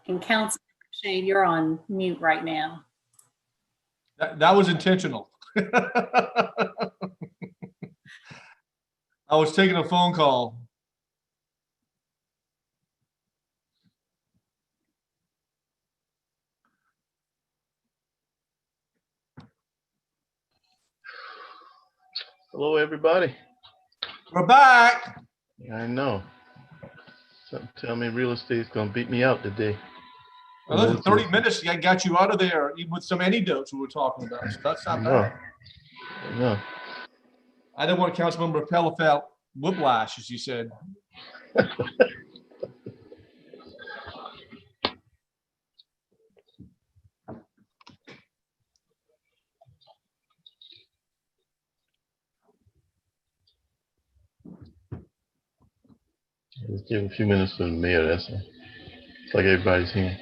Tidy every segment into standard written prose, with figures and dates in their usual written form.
And Councilman Shane, you're on mute right now. That was intentional. I was taking a phone call. Hello, everybody. We're back. I know. Something tell me real estate's gonna beat me out today. Well, 30 minutes got you out of there, even with some antidotes we were talking about. So that's not bad. No. I didn't want Councilmember Pella felt whiplash, as you said. Let's give a few minutes for the mayor. That's all. It's like everybody's here.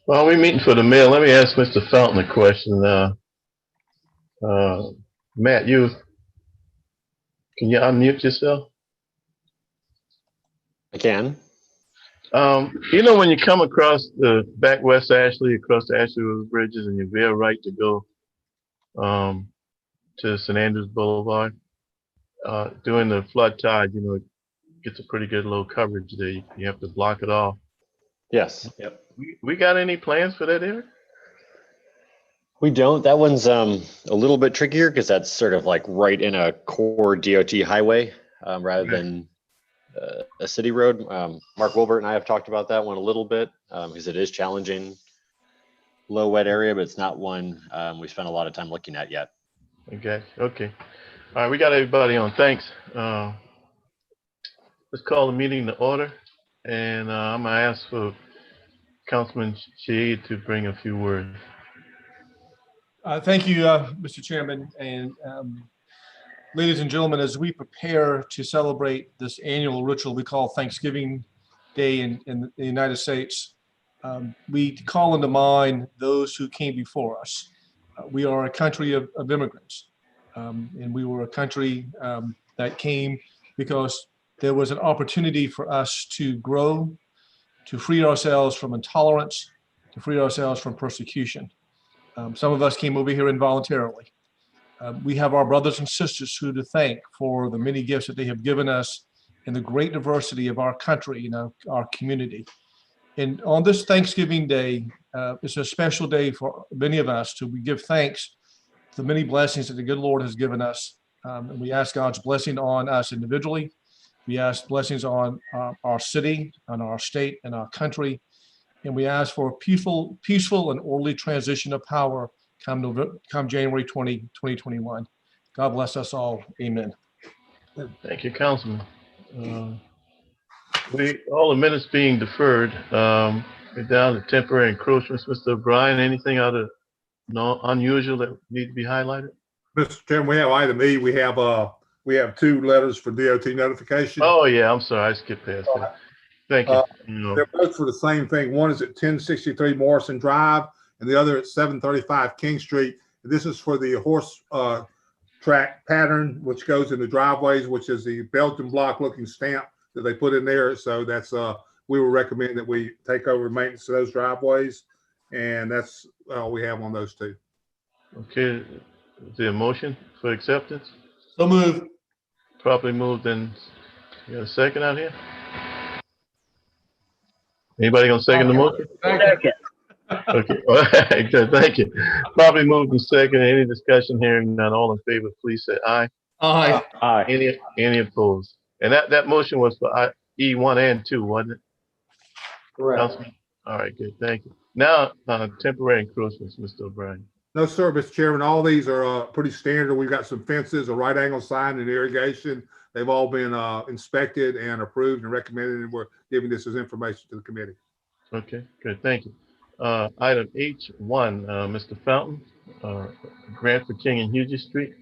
While we're meeting for the mayor, let me ask Mr. Fountain a question. Matt, can you unmute yourself? I can. You know, when you come across the back West Ashley, across the Ashley River Bridges, and you veer right to go to St. Andrews Boulevard, during the flood tide, you know, it gets a pretty good low coverage there. You have to block it off. Yes. Yep. We got any plans for that area? We don't. That one's a little bit trickier because that's sort of like right in a core DOT highway rather than a city road. Mark Wilbert and I have talked about that one a little bit because it is challenging, low wet area, but it's not one we spent a lot of time looking at yet. Okay. All right, we got everybody on. Thanks. Let's call the meeting to order, and I'm gonna ask for Councilman Shaheed to bring a few words. Thank you, Mr. Chairman. And ladies and gentlemen, as we prepare to celebrate this annual ritual we call Thanksgiving Day in the United States, we call into mind those who came before us. We are a country of immigrants, and we were a country that came because there was an opportunity for us to grow, to free ourselves from intolerance, to free ourselves from persecution. Some of us came over here involuntarily. We have our brothers and sisters who to thank for the many gifts that they have given us and the great diversity of our country and our community. And on this Thanksgiving Day, it's a special day for many of us to give thanks for the many blessings that the good Lord has given us. And we ask God's blessing on us individually. We ask blessings on our city, on our state, and our country. And we ask for a peaceful and orderly transition of power come January 2021. God bless us all. Amen. Thank you, Councilman. All the minutes being deferred, we're down to temporary encroachments. Mr. O'Brien, anything unusual that need to be highlighted? Mr. Chairman, we have item E. We have 2 letters for DOT notification. Oh yeah, I'm sorry, I skipped past that. Thank you. No. They're both for the same thing. One is at 1063 Morrison Drive, and the other at 735 King Street. And this is for the horse track pattern, which goes in the driveways, which is the Belgian block looking stamp that they put in there. So that's we will recommend that we take over maintenance of those driveways, and that's all we have on those two. Okay, is there a motion for acceptance? So move. Properly moved and, you got a second out here? Anybody gonna second the motion? Second. Okay, all right, good, thank you. Properly moved and second. Any discussion? Hearing none, all in favor, please say aye. Aye. Aye. Any opposed? And that motion was for E1 and 2, wasn't it? Correct. Councilman? All right, good, thank you. Now, temporary encroachments, Mr. O'Brien. No, sir, Mr. Chairman. All these are pretty standard. We've got some fences, a right angle sign, and irrigation. They've all been inspected and approved and recommended, and we're giving this as information to the committee. Okay, good, thank you. Item H1, Mr. Fountain, grant for King and Hughes Street.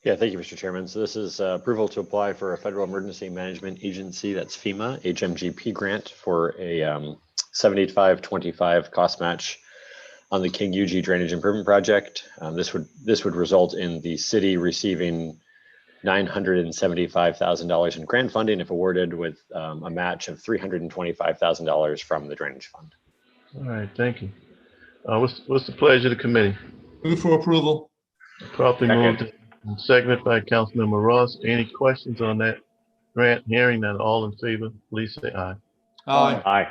Yeah, thank you, Mr. Chairman. So this is approval to apply for a Federal Emergency Management Agency, that's FEMA, HMGP grant for a 75-25 cost match on the King UG Drainage Improvement Project. This would result in the city receiving $975,000 in grant funding if awarded, with a match of $325,000 from the Drainage Fund. All right, thank you. What's the pleasure of the committee? Move for approval. Properly Second. moved and seconded by Councilmember Ross. Any questions on that grant? Hearing none, all in favor, please say aye. Aye. Aye.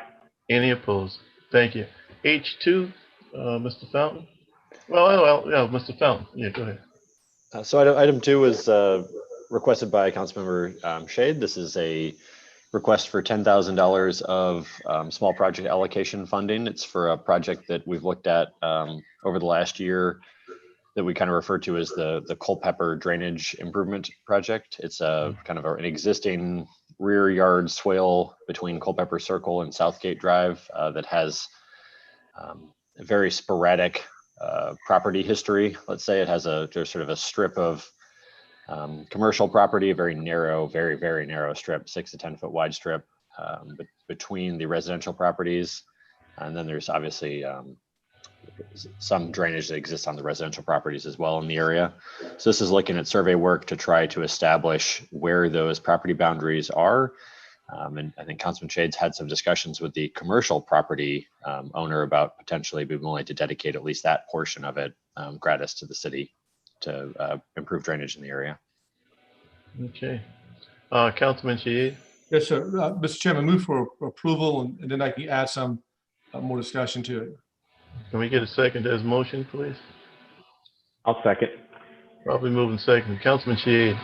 Any opposed? Thank you. H2, Mr. Fountain? Well, yeah, Mr. Fountain. Yeah, go ahead. So item 2 is requested by Councilmember Shade. This is a request for $10,000 of small project allocation funding. It's for a project that we've looked at over the last year that we kind of refer to as the Culpeper Drainage Improvement Project. It's a kind of an existing rear yard swale between Culpeper Circle and Southgate Drive that has a very sporadic property history. Let's say it has there's sort of a strip of commercial property, a very narrow, very narrow strip, 6 to 10 foot wide strip between the residential properties. And then there's obviously some drainage that exists on the residential properties as well in the area. So this is looking at survey work to try to establish where those property boundaries are. And I think Councilman Shades had some discussions with the commercial property owner about potentially being willing to dedicate at least that portion of it gratis to the city to improve drainage in the area. Okay. Councilman Shade? Yes, sir. Mr. Chairman, move for approval, and then I can add some more discussion to it. Can we get a second to his motion, please? I'll second. Probably moving second. Councilman Shade?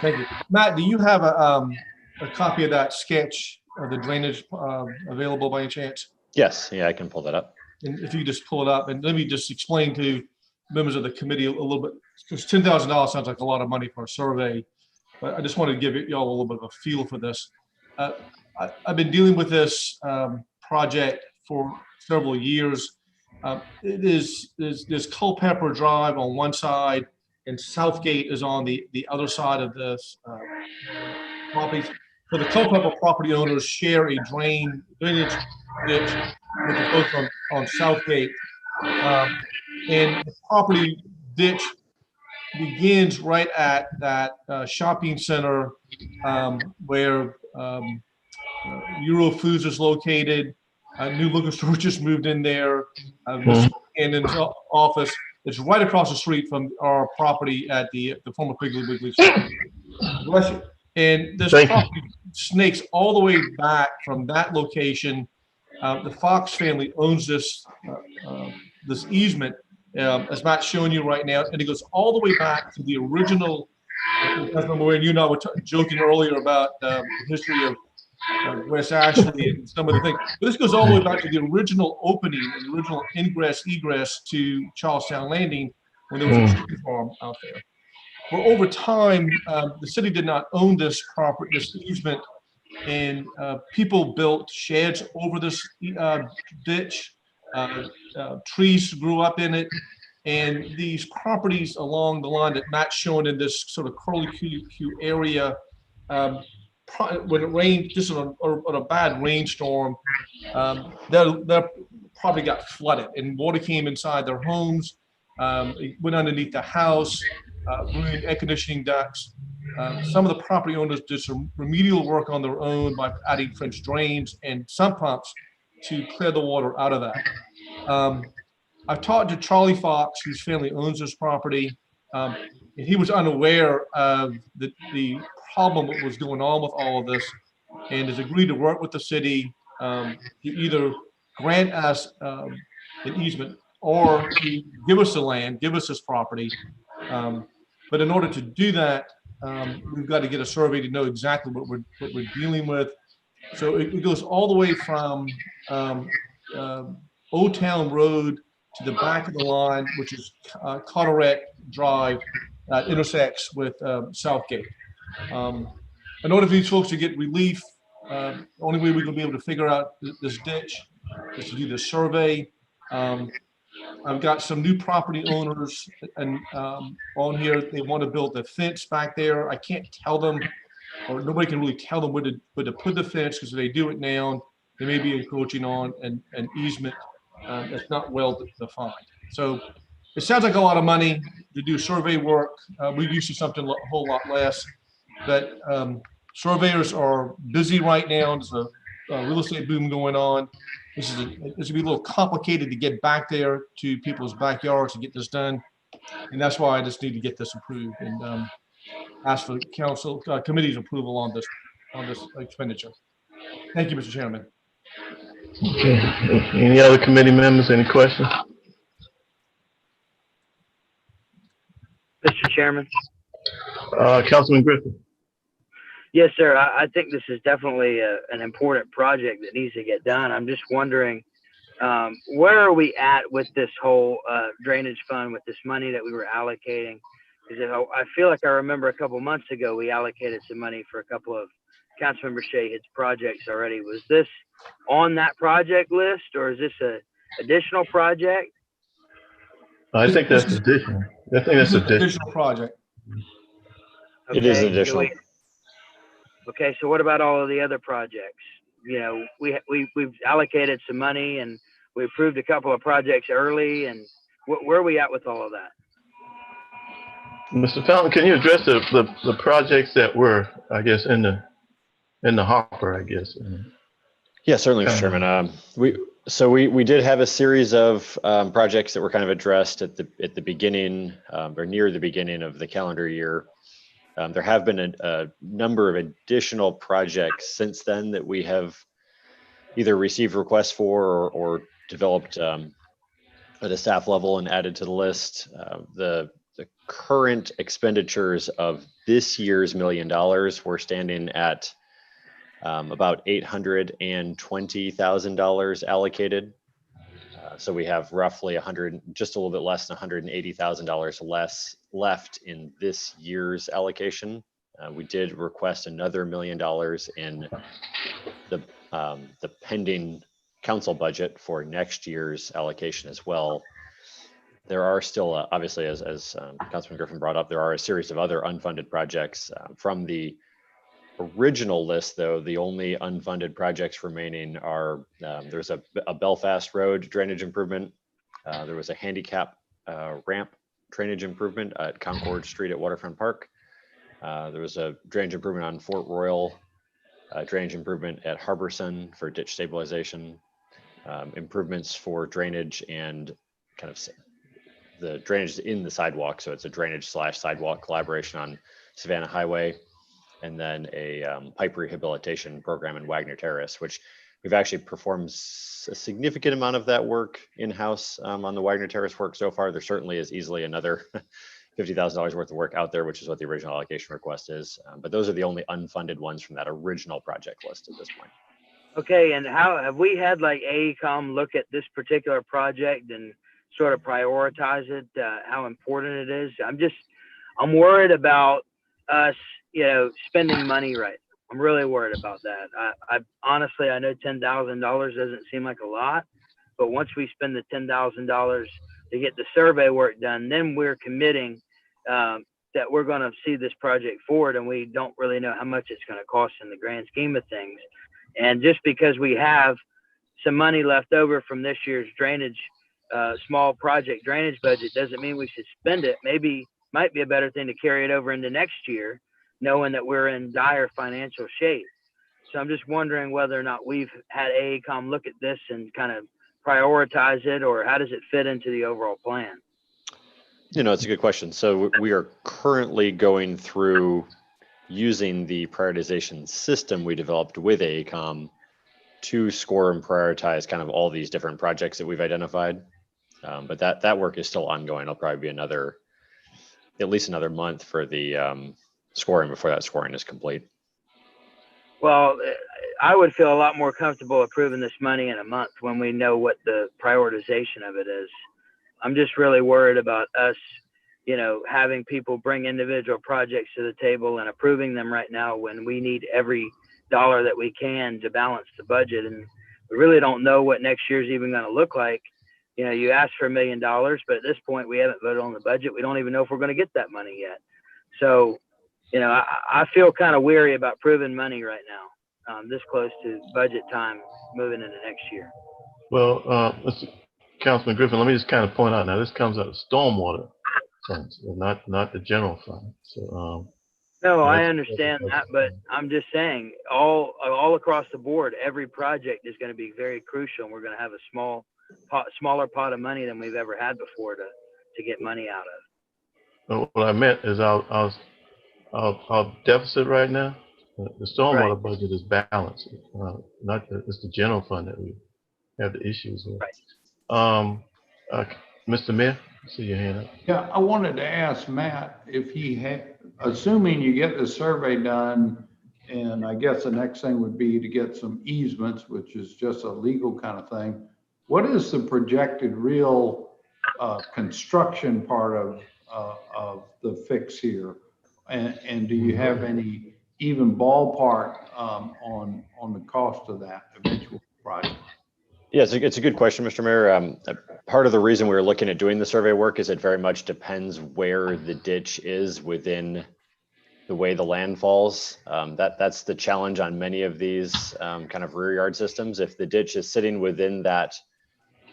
Thank you. Matt, do you have a copy of that sketch of the drainage available by any chance? Yes, yeah, I can pull that up. And if you could just pull it up, and let me just explain to members of the committee a little bit, because $10,000 sounds like a lot of money for a survey, but I just wanted to give y'all a little bit of a feel for this. I've been dealing with this project for several years. There's Culpeper Drive on one side, and Southgate is on the other side of this property. So the Culpeper property owners share a drainage ditch, which is both on Southgate. And the property ditch begins right at that shopping center where Euro Foods is located. A new liquor store just moved in there. And in office, it's right across the street from our property at the former Piggly Wiggly store. And this property snakes all the way back from that location. The Fox family owns this easement, as Matt's showing you right now, and it goes all the way back to the original. And you and I were joking earlier about the history of West Ashley and some of the things. But this goes all the way back to the original opening and the original egress to Charlestown Landing when there was a chicken farm out there. Well, over time, the city did not own this property, this easement, and people built sheds over this ditch. Trees grew up in it, and these properties along the line that Matt's showing in this sort of curly Q area when it rained, just on a bad rainstorm, they're probably got flooded and water came inside their homes. It went underneath the house, ruined air conditioning ducts. Some of the property owners did some remedial work on their own by adding French drains and sump pumps to clear the water out of that. I've talked to Charlie Fox, whose family owns this property, and he was unaware of the problem that was going on with all of this, and has agreed to work with the city to either grant us an easement or to give us the land, give us this property. But in order to do that, we've got to get a survey to know exactly what we're dealing with. So it goes all the way from Old Town Road to the back of the line, which is Carteret Drive, intersects with Southgate. In order for these folks to get relief, the only way we're going to be able to figure out this ditch is to do the survey. I've got some new property owners and on here. They want to build the fence back there. I can't tell them, or nobody can really tell them where to put the fence, because if they do it now, they may be encroaching on an easement that's not well defined. So it sounds like a lot of money to do survey work. We're used to something a whole lot less, but surveyors are busy right now. There's a real estate boom going on. This is going to be a little complicated to get back there to people's backyards to get this done. And that's why I just need to get this approved and ask for council committee's approval on this expenditure. Thank you, Mr. Chairman. Okay. Any other committee members, any questions? Mr. Chairman. Councilman Griffin. Yes, sir. I think this is definitely an important project that needs to get done. I'm just wondering, where are we at with this whole drainage fund, with this money that we were allocating? Because I feel like I remember a couple months ago, we allocated some money for a couple of Councilmember Shahid's projects already. Was this on that project list, or is this an additional project? I think that's additional. I think that's additional project. Okay, It is additional. Okay, so what about all of the other projects? You know, we've allocated some money and we approved a couple of projects early, and where are we at with all of that? Mr. Fountain, can you address the projects that were, I guess, in the hopper, I guess? Yeah, certainly, Mr. Chairman. We did have a series of projects that were kind of addressed at the beginning or near the beginning of the calendar year. There have been a number of additional projects since then that we have either received requests for or developed at a staff level and added to the list. The current expenditures of this year's $1 million, we're standing at about $820,000 allocated. So we have roughly just a little bit less than $180,000 less left in this year's allocation. We did request another $1 million in the pending council budget for next year's allocation as well. There are still, obviously, as Councilman Griffin brought up, there are a series of other unfunded projects from the original list. Though the only unfunded projects remaining are there's a Belfast Road drainage improvement. There was a handicap ramp drainage improvement at Concord Street at Waterfront Park. There was a drainage improvement on Fort Royal, drainage improvement at Harborson for ditch stabilization, improvements for drainage and kind of the drainage in the sidewalk. So it's a drainage / sidewalk collaboration on Savannah Highway, and then a pipe rehabilitation program in Wagner Terrace, which we've actually performed a significant amount of that work in-house on the Wagner Terrace work so far. There certainly is easily another $50,000 worth of work out there, which is what the original allocation request is. But those are the only unfunded ones from that original project list at this point. Okay, and how have we had like AECOM look at this particular project and sort of prioritize it, how important it is? I'm worried about us, spending money right. I'm really worried about that. I honestly, I know $10,000 doesn't seem like a lot, but once we spend the $10,000 to get the survey work done, then we're committing that we're going to see this project forward, and we don't really know how much it's going to cost in the grand scheme of things. And just because we have some money left over from this year's drainage, small project drainage budget, doesn't mean we should spend it. Maybe might be a better thing to carry it over into next year, knowing that we're in dire financial shape. So I'm just wondering whether or not we've had AECOM look at this and kind of prioritize it, or how does it fit into the overall plan? It's a good question. So we are currently going through using the prioritization system we developed with AECOM to score and prioritize kind of all these different projects that we've identified. But that work is still ongoing. It'll probably be at least another month for the scoring before that scoring is complete. Well, I would feel a lot more comfortable approving this money in a month when we know what the prioritization of it is. I'm just really worried about us, having people bring individual projects to the table and approving them right now when we need every dollar that we can to balance the budget. And we really don't know what next year's even going to look like. You asked for $1 million, but at this point we haven't voted on the budget. We don't even know if we're going to get that money yet. So, I feel kind of weary about proving money right now, this close to budget time moving into next year. Well, Councilman Griffin, let me just kind of point out now, this comes out of stormwater funds, not the general fund. So, no, I understand that, but I'm just saying all across the board, every project is going to be very crucial, and we're going to have a smaller pot of money than we've ever had before to get money out of. what I meant is our deficit right now, the stormwater budget is balanced. It's the general fund that we have the issues with. Right. Mr. Mayor, I see your hand up. Yeah, I wanted to ask Matt if he had, assuming you get the survey done, and I guess the next thing would be to get some easements, which is just a legal kind of thing. What is the projected real construction part of the fix here? And do you have any even ballpark on the cost of that eventual project? Yeah, it's a good question, Mr. Mayor. Part of the reason we were looking at doing the survey work is it very much depends where the ditch is within the way the land falls. That's the challenge on many of these kind of rear yard systems. If the ditch is sitting within that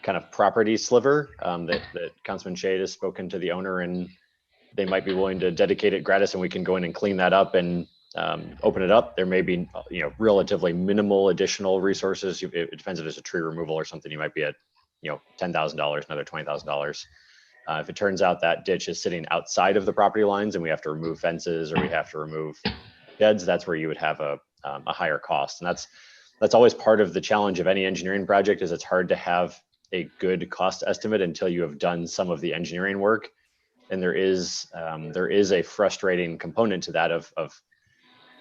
kind of property sliver that Councilman Shade has spoken to the owner, and they might be willing to dedicate it gratis, and we can go in and clean that up and open it up. There may be, relatively minimal additional resources. It depends if it's a tree removal or something. You might be at, $10,000, another $20,000. If it turns out that ditch is sitting outside of the property lines and we have to remove fences or we have to remove beds, that's where you would have a higher cost. And that's always part of the challenge of any engineering project, is it's hard to have a good cost estimate until you have done some of the engineering work. And there is a frustrating component to that of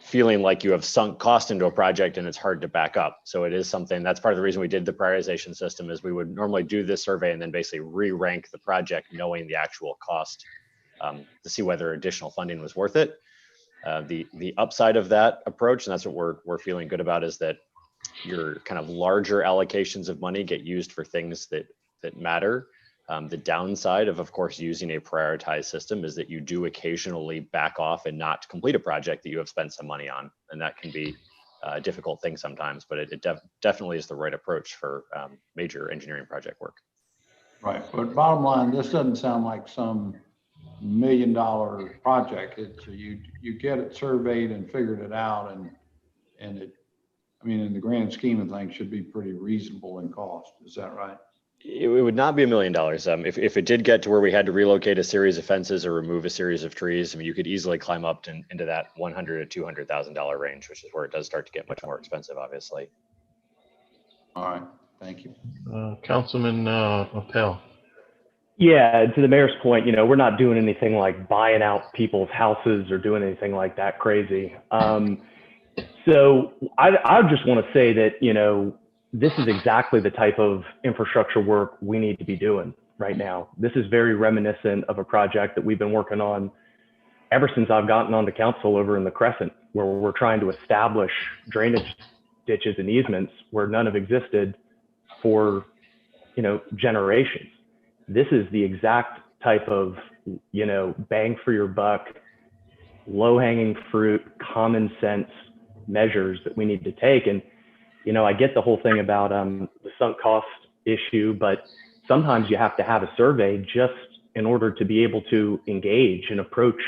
feeling like you have sunk cost into a project and it's hard to back up. So it is something, that's part of the reason we did the prioritization system, is we would normally do this survey and then basically re-rank the project knowing the actual cost to see whether additional funding was worth it. The upside of that approach, and that's what we're feeling good about, is that your kind of larger allocations of money get used for things that matter. The downside of course, using a prioritized system is that you do occasionally back off and not complete a project that you have spent some money on. And that can be a difficult thing sometimes, but it definitely is the right approach for major engineering project work. Right, but bottom line, this doesn't sound like some $1 million project. It's you get it surveyed and figured it out, and it, in the grand scheme of things, should be pretty reasonable in cost. Is that right? It would not be $1 million. If it did get to where we had to relocate a series of fences or remove a series of trees, you could easily climb up into that $100,000 to $200,000 range, which is where it does start to get much more expensive, obviously. All right, thank you. Councilman Appel. Yeah, to the mayor's point, we're not doing anything like buying out people's houses or doing anything like that crazy. So I just want to say that, this is exactly the type of infrastructure work we need to be doing right now. This is very reminiscent of a project that we've been working on ever since I've gotten onto council over in the Crescent, where we're trying to establish drainage ditches and easements where none have existed for, generations. This is the exact type of, bang for your buck, low-hanging fruit, common sense measures that we need to take. And, you know, I get the whole thing about the sunk cost issue, but sometimes you have to have a survey just in order to be able to engage and approach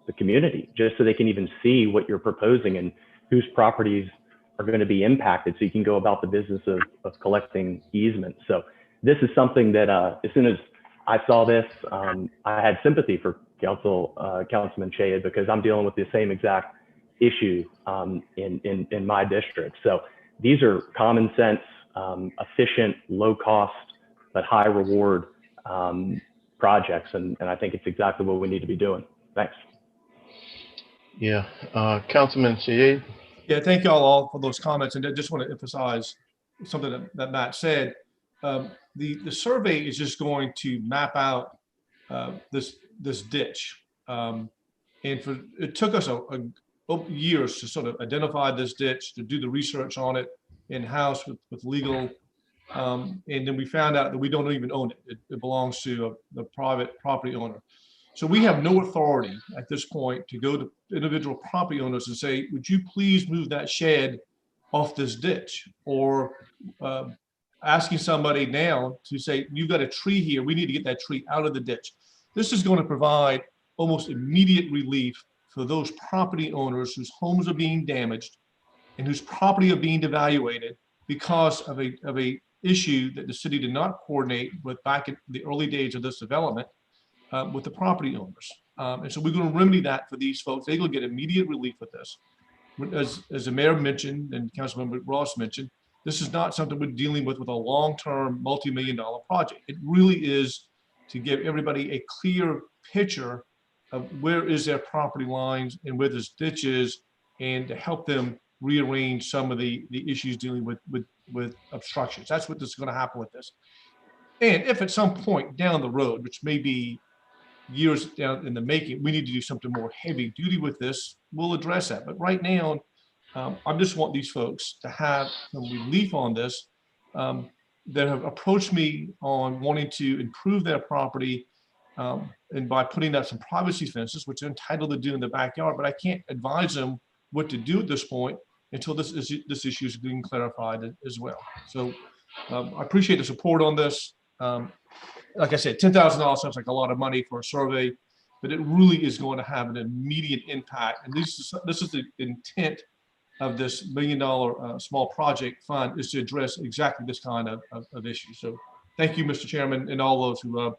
the community, just so they can even see what you're proposing and whose properties are going to be impacted, so you can go about the business of collecting easements. So this is something that as soon as I saw this, I had sympathy for Councilman Shea, because I'm dealing with the same exact issue in my district. So these are common sense, efficient, low cost, but high reward projects. And I think it's exactly what we need to be doing. Thanks. Yeah, Councilman Shea. Yeah, thank y'all all for those comments. And I just want to emphasize something that Matt said. The survey is just going to map out this ditch. And it took us years to sort of identify this ditch, to do the research on it in-house with legal. And then we found out that we don't even own it. It belongs to the private property owner. So we have no authority at this point to go to individual property owners and say, would you please move that shed off this ditch? Or asking somebody now to say, you've got a tree here, we need to get that tree out of the ditch. This is going to provide almost immediate relief for those property owners whose homes are being damaged and whose property are being devaluated because of a issue that the city did not coordinate with back in the early days of this development with the property owners. And so we're going to remedy that for these folks. They're going to get immediate relief with this. As the mayor mentioned and Councilmember Ross mentioned, this is not something we're dealing with a long-term multi-million-dollar project. It really is to give everybody a clear picture of where is their property lines and where this ditch is, and to help them rearrange some of the issues dealing with obstructions. That's what is going to happen with this. And if at some point down the road, which may be years down in the making, we need to do something more heavy duty with this, we'll address that. But right now, I just want these folks to have some relief on this, that have approached me on wanting to improve their property, and by putting up some privacy fences, which they're entitled to do in the backyard, but I can't advise them what to do at this point until this issue is being clarified as well. So I appreciate the support on this. Like I said, $10,000 sounds like a lot of money for a survey, but it really is going to have an immediate impact. And this is the intent of this $1 million small project fund, is to address exactly this kind of issue. So thank you, Mr. Chairman, and all those who have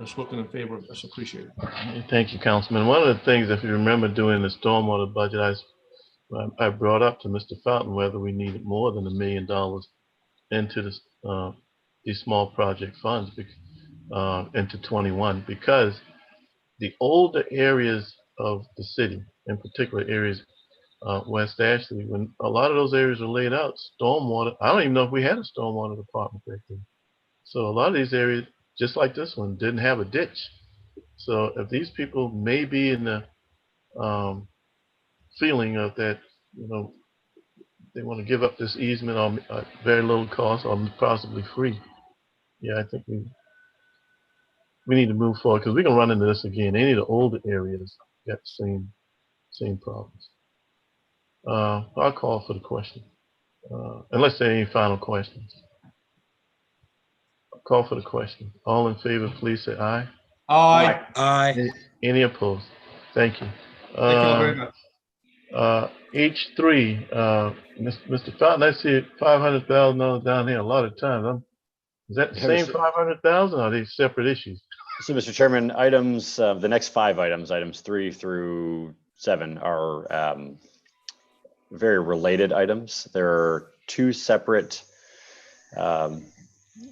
spoken in favor of this. Appreciate it. Thank you, Councilman. One of the things, if you remember, doing the stormwater budget, I brought up to Mr. Fountain whether we needed more than $1 million into this, these small project funds into 21, because the older areas of the city, in particular areas West Ashley, when a lot of those areas were laid out, stormwater, I don't even know if we had a stormwater department back then. So a lot of these areas, just like this one, didn't have a ditch. So if these people may be in the feeling of that, you know, they want to give up this easement on very low cost or possibly free. Yeah, I think we need to move forward, because we're gonna run into this again. Any of the older areas got the same problems. I'll call for the question, unless there are any final questions. I'll call for the question. All in favor, please say aye. Aye. Aye. Any opposed? Thank you. Thank you all very much. H3, Mr. Fountain, I see $500,000 down here a lot of times. Is that the same 500,000, or are they separate issues? So, Mr. Chairman, items, the next 5 items, items 3 through 7 are very related items. There are 2 separate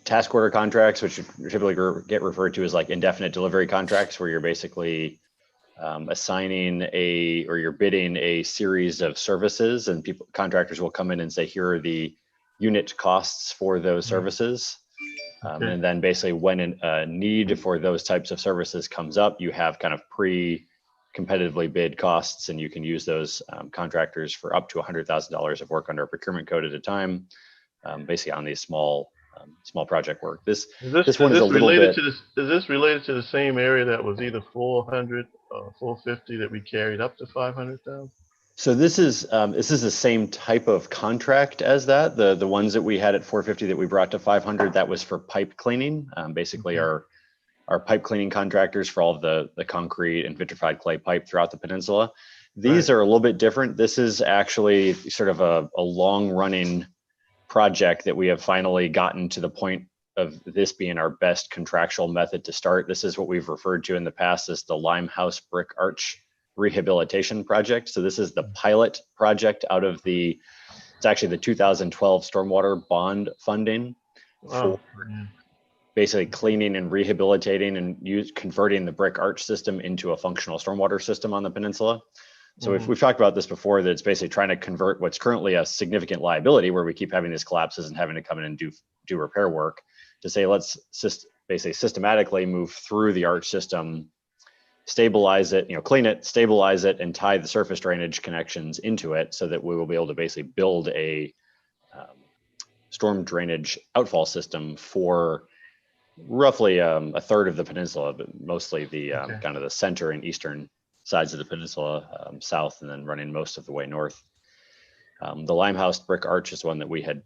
task order contracts, which typically get referred to as like indefinite delivery contracts, where you're basically assigning or you're bidding a series of services, and contractors will come in and say, here are the unit costs for those services. And then basically when a need for those types of services comes up, you have kind of competitively bid costs, and you can use those contractors for up to $100,000 of work under a procurement code at a time, basically on these small small project work. This Is this one is a little related bit. to this? Is this related to the same area that was either 400 or 450 that we carried up to 500,000? So this is the same type of contract as that. The ones that we had at 450 that we brought to 500, that was for pipe cleaning. Basically our pipe cleaning contractors for all of the concrete and vitrified clay pipe throughout the peninsula. These are a little bit different. This is actually sort of a long running project that we have finally gotten to the point of this being our best contractual method to start. This is what we've referred to in the past as the Limehouse brick arch rehabilitation project. So this is the pilot project out of it's actually the 2012 stormwater bond funding for basically cleaning and rehabilitating and converting the brick arch system into a functional stormwater system on the peninsula. So we've talked about this before, that it's basically trying to convert what's currently a significant liability where we keep having these collapses and having to come in and do repair work, to say, let's basically systematically move through the arch system, stabilize it, clean it, stabilize it, and tie the surface drainage connections into it so that we will be able to basically build a storm drainage outfall system for roughly a third of the peninsula, but mostly the kind of the center and eastern sides of the peninsula, south, and then running most of the way north. The Limehouse brick arch is one that we had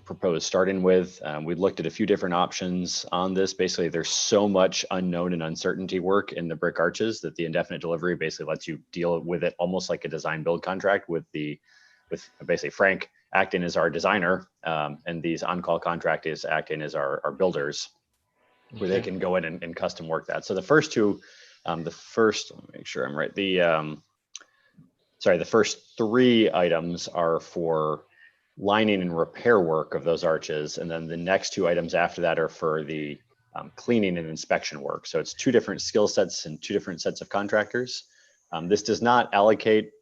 proposed starting with. We looked at a few different options on this. Basically, there's so much unknown and uncertainty work in the brick arches that the indefinite delivery basically lets you deal with it almost like a design build contract with basically Frank acting as our designer, and these on-call contractors acting as our builders, where they can go in and custom work that. So the first two, let me make sure I'm right. The first three items are for lining and repair work of those arches. And then the next two items after that are for the cleaning and inspection work. So it's two different skill sets and two different sets of contractors. This does not allocate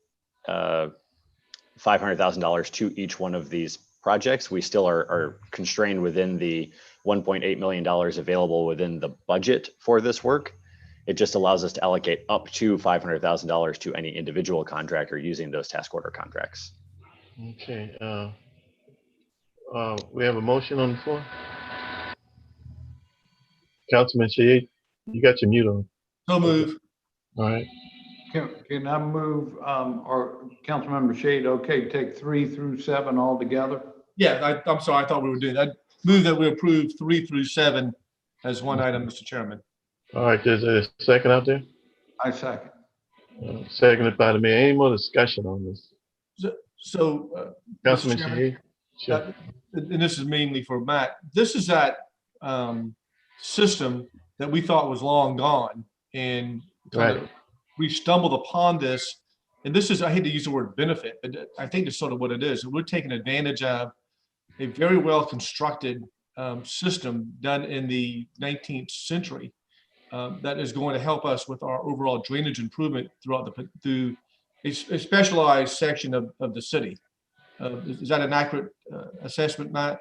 $500,000 to each one of these projects. We still are constrained within the $1.8 million available within the budget for this work. It just allows us to allocate up to $500,000 to any individual contractor using those task order contracts. Okay. We have a motion on the floor. Councilman Shahid, you got your mute on. So move. All right. Can I move, or Councilmember Shade, okay, take 3 through 7 all together? Yeah, I'm sorry. I thought we were doing that. Move that we approve 3 through 7 as one item, Mr. Chairman. All right. There's a second out there. I second. Seconded by the mayor. Any more discussion on this? So Councilman Mr. Chairman, Shahid? Sure. and this is mainly for Matt. This is that system that we thought was long gone, and we stumbled upon this. And this is, I hate to use the word benefit, but I think it's sort of what it is. We're taking advantage of a very well constructed system done in the 19th century that is going to help us with our overall drainage improvement throughout through a specialized section of the city. Is that an accurate assessment, Matt?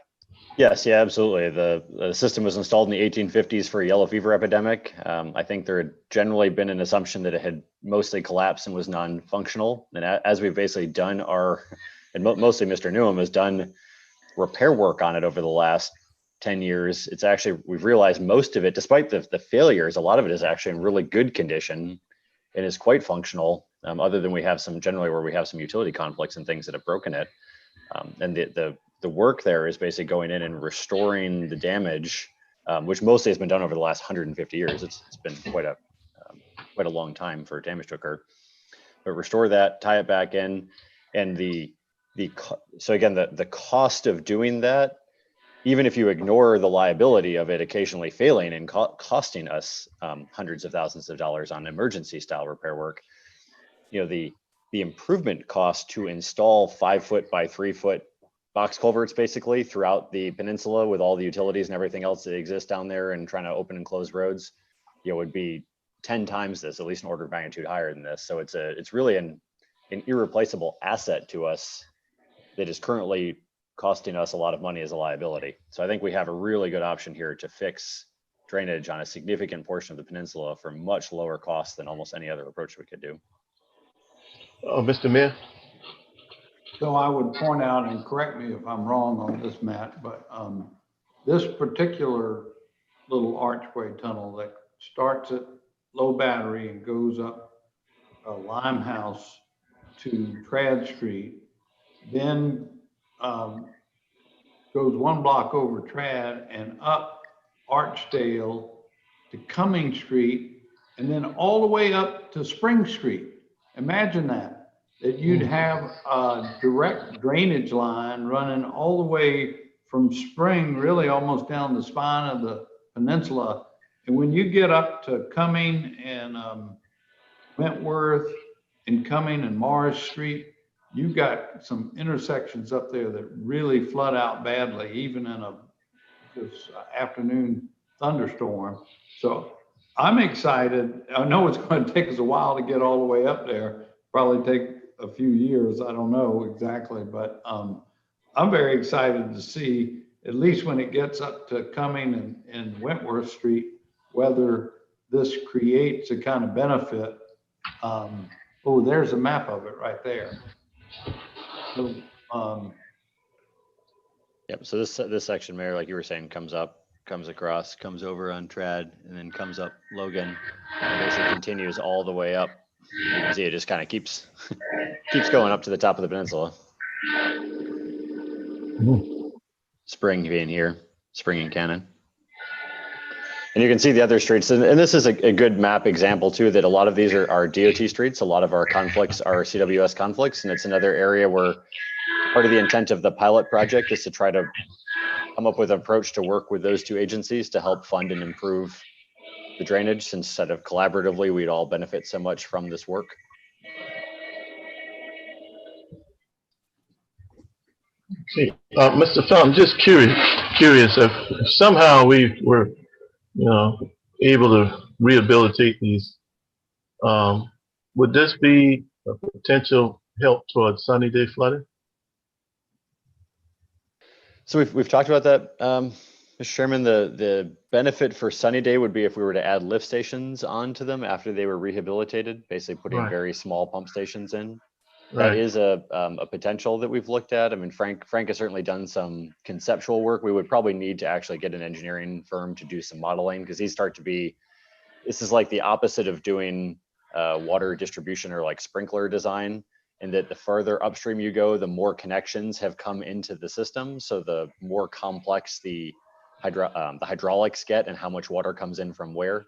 Yes, yeah, absolutely. The system was installed in the 1850s for a yellow fever epidemic. I think there had generally been an assumption that it had mostly collapsed and was non-functional. And as we've basically done mostly Mr. Newham has done repair work on it over the last 10 years, it's actually, we've realized most of it, despite the failures, a lot of it is actually in really good condition and is quite functional, other than we have some generally where we have some utility conflicts and things that have broken it. And the work there is basically going in and restoring the damage, which mostly has been done over the last 150 years. It's been quite a long time for damage to occur. But restore that, tie it back in, and so again, the cost of doing that, even if you ignore the liability of it occasionally failing and costing us hundreds of thousands of dollars on emergency style repair work, the improvement cost to install 5-foot by 3-foot box culverts basically throughout the peninsula with all the utilities and everything else that exists down there and trying to open and close roads, would be 10 times this, at least an order of magnitude higher than this. So it's really an irreplaceable asset to us that is currently costing us a lot of money as a liability. So I think we have a really good option here to fix drainage on a significant portion of the peninsula for much lower cost than almost any other approach we could do. Oh, Mr. Mayor. So I would point out, and correct me if I'm wrong on this, Matt, but this particular little archway tunnel that starts at Low Battery and goes up Limehouse to Trad Street, then goes one block over Trad and up Archdale to Cumming Street, and then all the way up to Spring Street. Imagine that you'd have a direct drainage line running all the way from Spring, really almost down the spine of the peninsula. And when you get up to Cumming and Wentworth and Cumming and Morris Street, you've got some intersections up there that really flood out badly, even in this afternoon thunderstorm. So I'm excited. I know it's going to take us a while to get all the way up there. Probably take a few years. I don't know exactly, but I'm very excited to see, at least when it gets up to Cumming and Wentworth Street, whether this creates a kind of benefit. Oh, there's a map of it right there. So, Yep. So this section, Mayor, like you were saying, comes up, comes across, comes over on Trad, and then comes up Logan, and basically continues all the way up. You can see it just kind of keeps going up to the top of the peninsula. Spring being here, Spring and Cannon. And you can see the other streets, and this is a good map example too, that a lot of these are DOT streets. A lot of our conflicts are CWS conflicts, and it's another area where part of the intent of the pilot project is to try to come up with an approach to work with those two agencies to help fund and improve the drainage, instead of collaboratively, we'd all benefit so much from this work. See, Mr. Felton, just curious if somehow we were, able to rehabilitate these, would this be a potential help towards sunny day flooding? So we've talked about that, Mr. Chairman. The benefit for sunny day would be if we were to add lift stations onto them after they were rehabilitated, basically putting Right. very small pump stations in. Right. That is a potential that we've looked at. I mean, Frank has certainly done some conceptual work. We would probably need to actually get an engineering firm to do some modeling, because this is like the opposite of doing water distribution or like sprinkler design, and that the further upstream you go, the more connections have come into the system. So the more complex the hydraulics get and how much water comes in from where.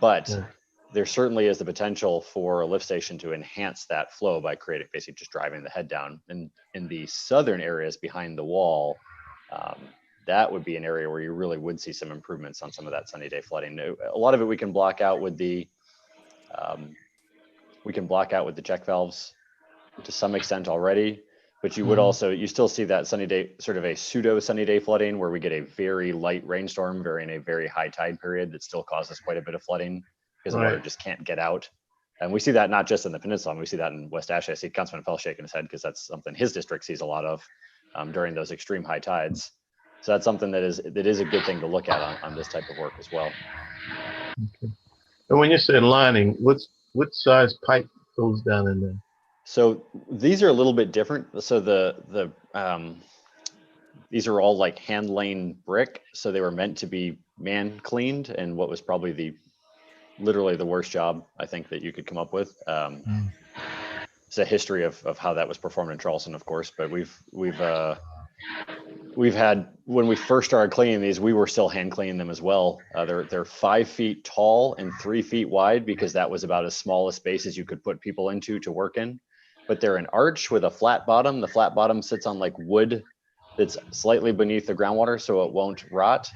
But Yeah. there certainly is the potential for a lift station to enhance that flow by creating, basically just driving the head down. And in the southern areas behind the wall, that would be an area where you really would see some improvements on some of that sunny day flooding. A lot of it we can block out with the check valves to some extent already, but you would also, you still see that sunny day, sort of a pseudo sunny day flooding, where we get a very light rainstorm during a very high tide period that still causes quite a bit of flooding, because the water just can't get out. And we see that not just in the peninsula, we see that in West Ashley. I see Councilman Fell shaking his head, because that's something his district sees a lot of during those extreme high tides. So that's something that is a good thing to look at on this type of work as well. Okay. And when you said lining, what size pipe goes down in there? So these are a little bit different. So these are all like hand lane brick. So they were meant to be man cleaned, and what was probably literally the worst job I think that you could come up with. It's a history of how that was performed in Charleston, of course, but we've had, when we first started cleaning these, we were still hand cleaning them as well. They're 5 feet tall and 3 feet wide, because that was about as small a space as you could put people into to work in. But they're an arch with a flat bottom. The flat bottom sits on like wood that's slightly beneath the groundwater, so it won't rot.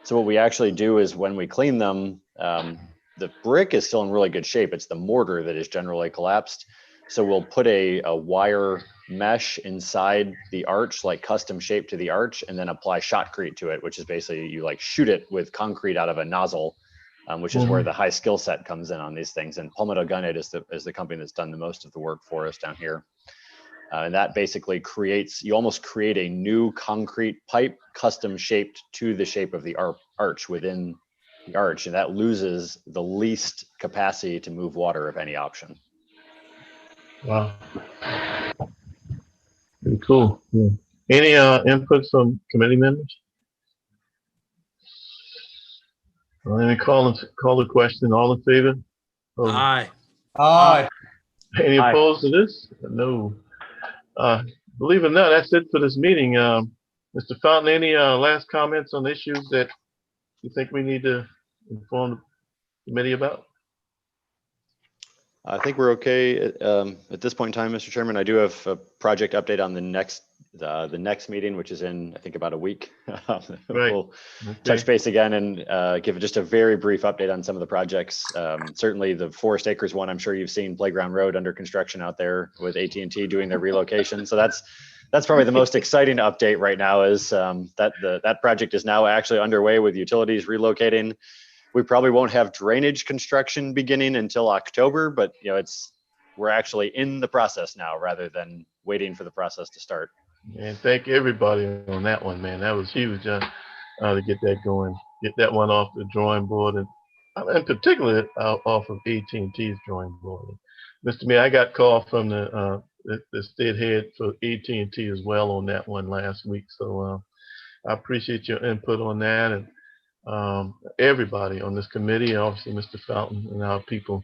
So what we actually do is, when we clean them, the brick is still in really good shape. It's the mortar that is generally collapsed. So we'll put a wire mesh inside the arch, like custom shaped to the arch, and then apply shotcrete to it, which is basically you like shoot it with concrete out of a nozzle, which is where the high skill set comes in on these things. And Palmetto Gunite is the company that's done the most of the work for us down here. And that basically you almost create a new concrete pipe custom shaped to the shape of the arch within the arch. And that loses the least capacity to move water of any option. Wow. Pretty cool. Yeah. Any input from committee members? Let me call the question. All in favor? Oh, Aye. Aye. any Aye. opposed to this? No. Believe it or not, that's it for this meeting. Mr. Fountain, any last comments on issues that you think we need to inform the committee about? I think we're okay at this point in time, Mr. Chairman. I do have a project update on the next meeting, which is in, I think, about a week. We'll touch base again and give just a very brief update on some of the projects. Certainly the Forest Acres one, I'm sure you've seen Playground Road under construction out there with AT&T doing their relocation. So that's probably the most exciting update right now, is that project is now actually underway with utilities relocating. We probably won't have drainage construction beginning until October, but we're actually in the process now rather than waiting for the process to start. And thank everybody on that one, man. That was huge to get that going, get that one off the drawing board, and particularly off of AT&T's drawing board. Mr. Mayor, I got called from the state head for AT&T as well on that one last week. So I appreciate your input on that, and everybody on this committee, obviously Mr. Fountain and our people.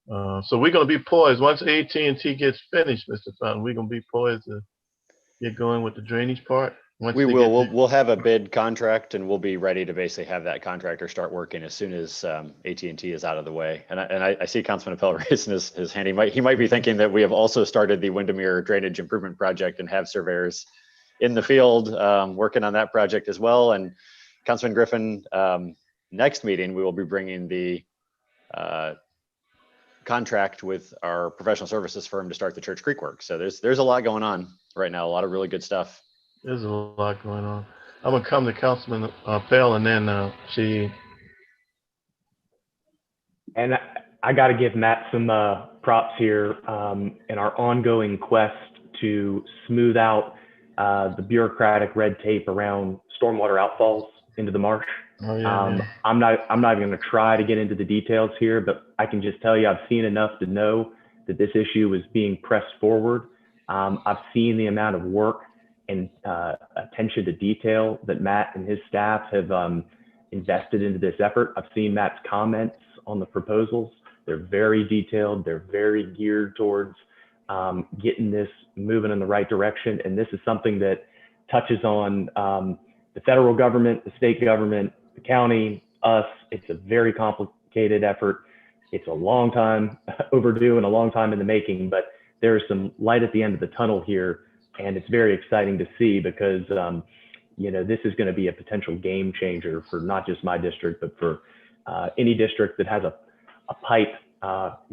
So we're going to be poised once AT&T gets finished, Mr. Fountain. We're going to be poised to get going with the drainage part. We will. We'll have a bid contract, and we'll be ready to basically have that contractor start working as soon as AT&T is out of the way. And I see Councilman Appel raising his hand. He might be thinking that we have also started the Windermere Drainage Improvement Project and have surveyors in the field working on that project as well. And Councilman Griffin, next meeting, we will be bringing the contract with our professional services firm to start the Church Creek work. So there's a lot going on right now, a lot of really good stuff. There's a lot going on. I'm gonna come to Councilman Appel and then she. And I got to give Matt some props here in our ongoing quest to smooth out the bureaucratic red tape around stormwater outfalls into the marsh. Oh, yeah, I'm not even going to try to get into the details here, but I can just tell you I've seen enough to know that this issue is being pressed forward. I've seen the amount of work and attention to detail that Matt and his staff have invested into this effort. I've seen Matt's comments on the proposals. They're very detailed. They're very geared towards getting this moving in the right direction. And this is something that touches on the federal government, the state government, the county, us. It's a very complicated effort. It's a long time overdue and a long time in the making, but there is some light at the end of the tunnel here. And it's very exciting to see because, this is going to be a potential game changer for not just my district, but for any district that has a pipe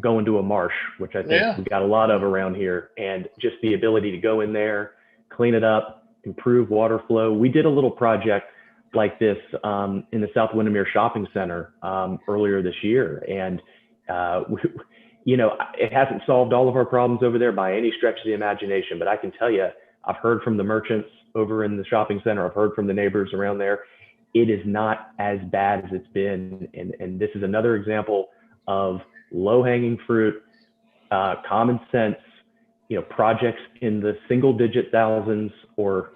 going to a marsh, which I think we've got a lot of around here. And just the ability to go in there, clean it up, improve water flow. We did a little project like this in the South Windermere Shopping Center earlier this year. And, it hasn't solved all of our problems over there by any stretch of the imagination, but I can tell you, I've heard from the merchants over in the shopping center. I've heard from the neighbors around there. It is not as bad as it's been. And this is another example of low-hanging fruit, common sense, projects in the single-digit thousands or,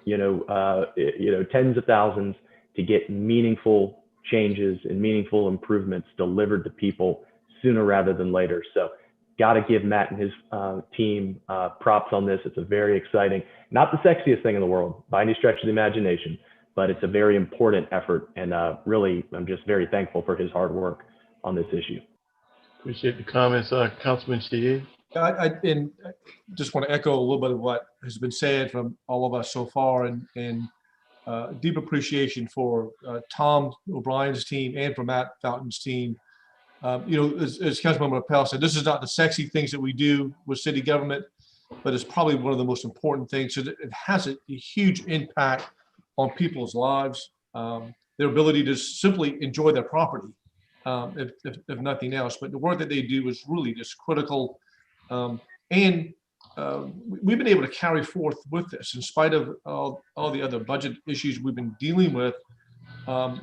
tens of thousands to get meaningful changes and meaningful improvements delivered to people sooner rather than later. So got to give Matt and his team props on this. It's a very exciting, not the sexiest thing in the world by any stretch of the imagination, but it's a very important effort. And really, I'm just very thankful for his hard work on this issue. Appreciate the comments, Councilman Shea. I just want to echo a little bit of what has been said from all of us so far, and deep appreciation for Tom O'Brien's team and for Matt Fountain's team. As Councilmember Appel said, this is not the sexy things that we do with city government, but it's probably one of the most important things. So it has a huge impact on people's lives, their ability to simply enjoy their property, if nothing else. But the work that they do is really just critical. We've been able to carry forth with this in spite of all the other budget issues we've been dealing with.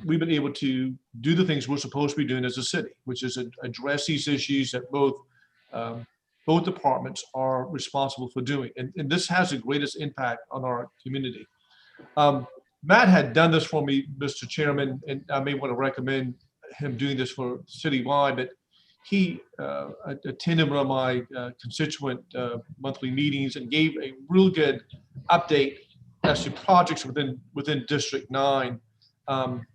We've been able to do the things we're supposed to be doing as a city, which is address these issues that both departments are responsible for doing. And this has the greatest impact on our community. Matt had done this for me, Mr. Chairman, and I may want to recommend him doing this for citywide, but he attended one of my constituent monthly meetings and gave a real good update as to projects within District 9,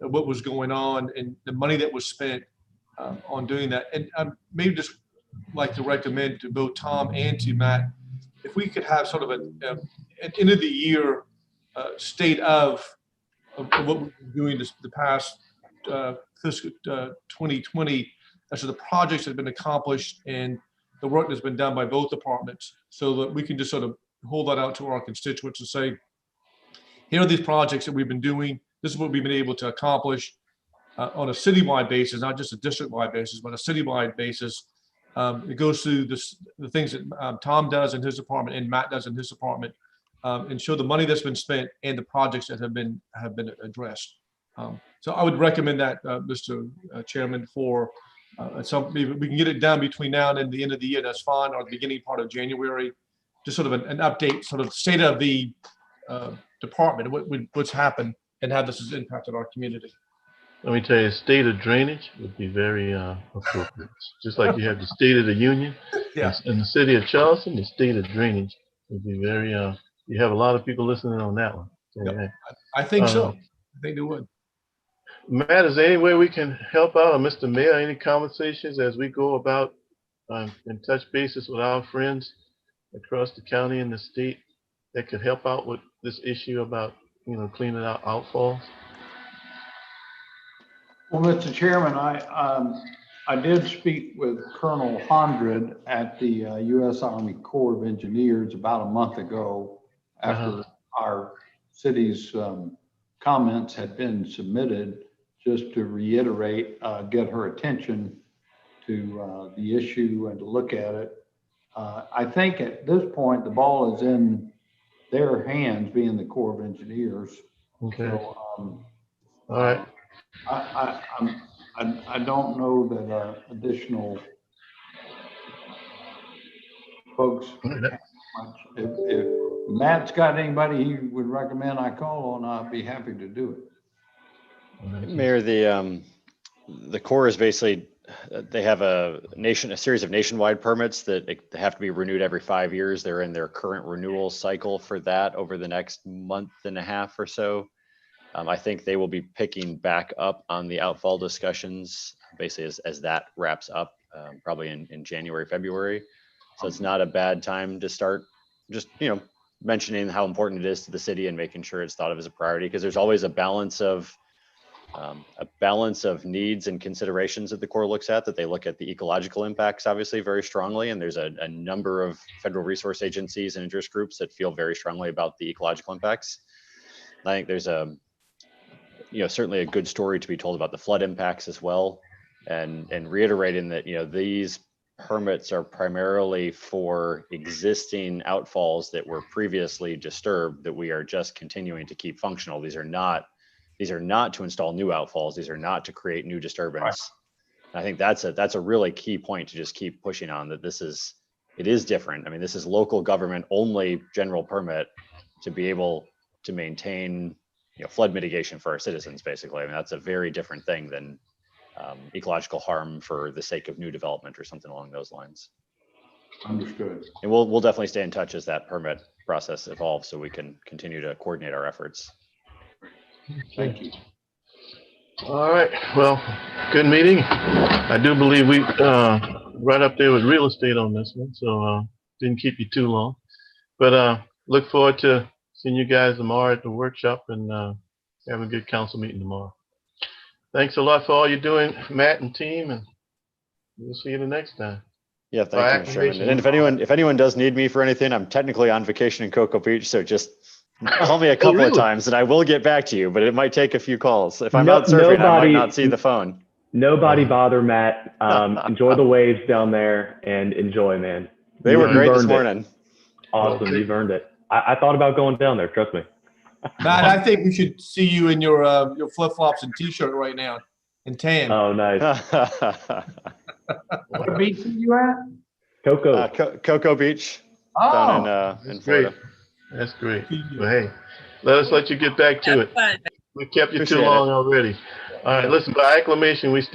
what was going on and the money that was spent on doing that. And maybe just like to recommend to both Tom and to Matt, if we could have sort of an end of the year state of what we've been doing the past fiscal 2020, as to the projects that have been accomplished and the work that's been done by both departments, so that we can just sort of hold that out to our constituents and say, here are these projects that we've been doing. This is what we've been able to accomplish on a citywide basis, not just a district-wide basis, but a citywide basis. It goes through the things that Tom does in his department and Matt does in his department, and show the money that's been spent and the projects that have been addressed. So I would recommend that, Mr. Chairman, for maybe we can get it done between now and then the end of the year. That's fine, or the beginning part of January. Just sort of an update, sort of state of the department, what's happened and how this has impacted our community. Let me tell you, state of drainage would be very appropriate. Just like you have the State of the Union. Yeah. In the city of Charleston, the state of drainage would be very, you have a lot of people listening on that one. So, Yep. yeah. I think so. I think they would. Matt, is there any way we can help out, or Mr. Mayor, any conversations as we go about and touch bases with our friends across the county and the state that could help out with this issue about, cleaning out outfalls? Well, Mr. Chairman, I did speak with Colonel Hondred at the U.S. Army Corps of Engineers about a month ago after our city's comments had been submitted, just to reiterate, get her attention to the issue and to look at it. I think at this point, the ball is in their hands, being the Corps of Engineers. Okay. So, all right. I don't know that additional folks. If Matt's got anybody he would recommend I call on, I'd be happy to do it. Mayor, the Corps is basically, they have a series of nationwide permits that they have to be renewed every 5 years. They're in their current renewal cycle for that over the next month and a half or so. I think they will be picking back up on the outfall discussions basically as that wraps up, probably in January, February. So it's not a bad time to start just, mentioning how important it is to the city and making sure it's thought of as a priority, because there's always a balance of needs and considerations that the Corps looks at, that they look at the ecological impacts obviously very strongly. And there's a number of federal resource agencies and interest groups that feel very strongly about the ecological impacts. And I think there's certainly a good story to be told about the flood impacts as well. And reiterating that, these permits are primarily for existing outfalls that were previously disturbed, that we are just continuing to keep functional. These are not to install new outfalls. These are not to create new disturbance. Right. I think that's a really key point to just keep pushing on, that it is different. I mean, this is local government only general permit to be able to maintain flood mitigation for our citizens, basically. I mean, that's a very different thing than ecological harm for the sake of new development or something along those lines. Understood. And we'll definitely stay in touch as that permit process evolves, so we can continue to coordinate our efforts. Thank you. All right. Well, good meeting. I do believe we right up there with real estate on this one, so didn't keep you too long. But look forward to seeing you guys tomorrow at the workshop and having a good council meeting tomorrow. Thanks a lot for all you're doing, Matt and team, and we'll see you the next time. Yeah, thank you, Mr. Chairman. And if anyone does need me for anything, I'm technically on vacation in Cocoa Beach, so just call me a couple of times and I will get back to you, but it might take a few calls. If I'm out surfing, I might not see the phone. Nobody bother Matt. Enjoy the waves down there and enjoy, man. They were great this morning. Awesome. You've earned it. I thought about going down there. Trust me. Matt, I think we should see you in your flip-flops and t-shirt right now in tan. Oh, nice. What beach are you at? Cocoa. Cocoa Beach. Oh, down in Florida. Great. That's great. Well, hey, let you get back to it. We kept you too long already. All right, listen, by acclamation, we stand.